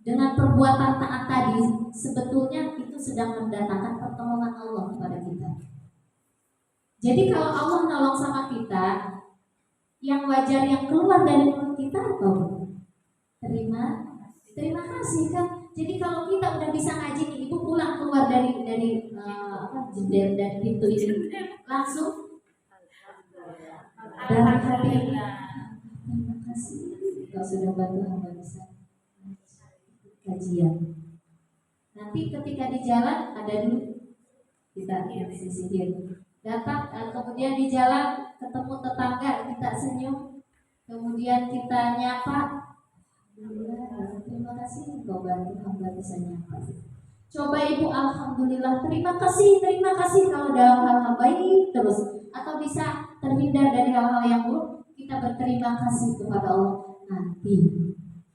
dengan perbuatan taat tadi sebetulnya itu sedang mendatangkan pertolongan Allah kepada kita. Jadi kalau Allah nolong sama kita, yang wajar yang keluar dari mulut kita apa? Terima kasih kan. Jadi kalau kita udah bisa ngaji nih, ibu pulang keluar dari jendela dan pintu ini langsung dari hati. Terima kasih. Kau sudah bantu hamba bisa kajian. Nanti ketika di jalan ada dulu kita sisihir. Datang kemudian di jalan ketemu tetangga kita senyum, kemudian kita nyapa. Alhamdulillah, terima kasih kau bantu hamba bisa nyapa. Coba ibu alhamdulillah, terima kasih kalau dalam hal-hal baik terus atau bisa terhindar dari hal-hal yang buruk, kita berterima kasih kepada Allah. Nanti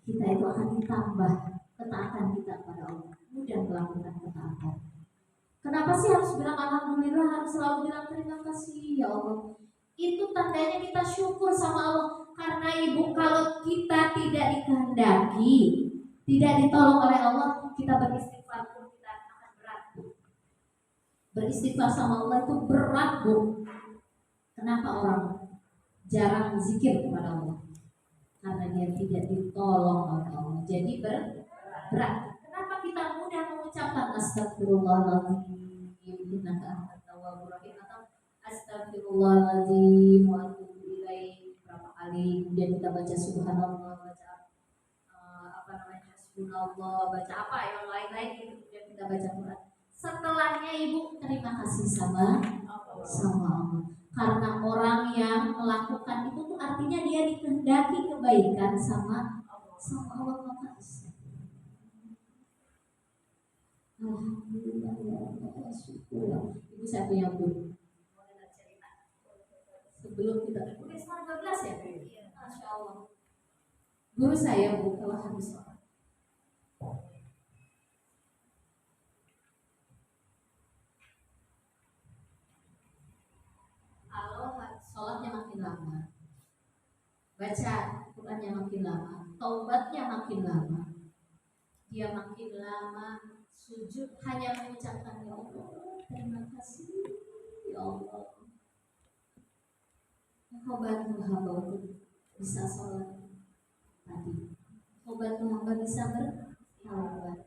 kita itu akan ditambah ketaatan kita kepada Allah, mudah melakukan ketaatan. Kenapa sih harus bilang alhamdulillah, harus selalu bilang terima kasih ya Allah? Itu tandanya kita syukur sama Allah. Karena ibu, kalau kita tidak dikehendaki, tidak ditolong oleh Allah, kita beristighfar pun kita akan berat, Bu. Beristighfar sama Allah itu berat, Bu. Kenapa orang jarang zikir kepada Allah? Karena dia tidak ditolong oleh Allah. Jadi berat. Kenapa kita mudah mengucapkan astagfirullahaladzim, innaka antat tawwabur rahim, atau astagfirullahaladzim wa atubu ilaih berapa kali, kemudian kita baca subhanallah, baca hasbunallah, baca apa yang lain-lain gitu, kemudian kita baca Quran. Setelahnya ibu terima kasih sama Allah. Karena orang yang melakukan itu tuh artinya dia dikehendaki kebaikan sama Allah, maka alhamdulillah ya Allah, syukur. Ibu saya punya guru. Sebelum kita tulis 12 ya, Masya Allah. Guru saya Bu, kalau habis sholat, kalau sholatnya makin lama, baca Qurannya makin lama, taubatnya makin lama, dia makin lama sujud hanya mengucapkan ya Allah, terima kasih ya Allah, Engkau bantu hamba untuk bisa sholat tadi, Engkau bantu hamba bisa bertaubat.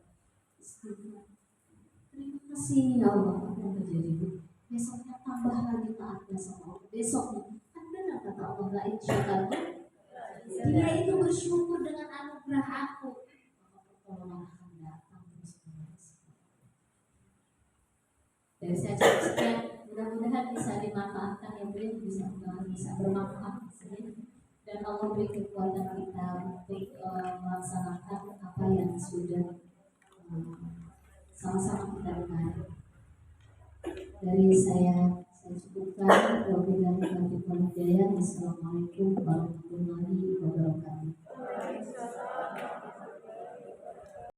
Terima kasih ya Allah. Apa yang terjadi? Besoknya tambah lagi taatnya sama Allah. Besoknya kan benar kata Allah, la in syakartum, dia itu bersyukur dengan anugerah aku, maka pertolongan akan datang terus-menerus. Dari saya cukup sekian, mudah-mudahan bisa dimanfaatkan ya Bu, bisa bermanfaat dan Allah beri kekuatan kita untuk melaksanakan apa yang sudah sama-sama kita dengar. Dari saya cukupkan. Wabillahi taufiq wal hidayah. Assalamualaikum warahmatullahi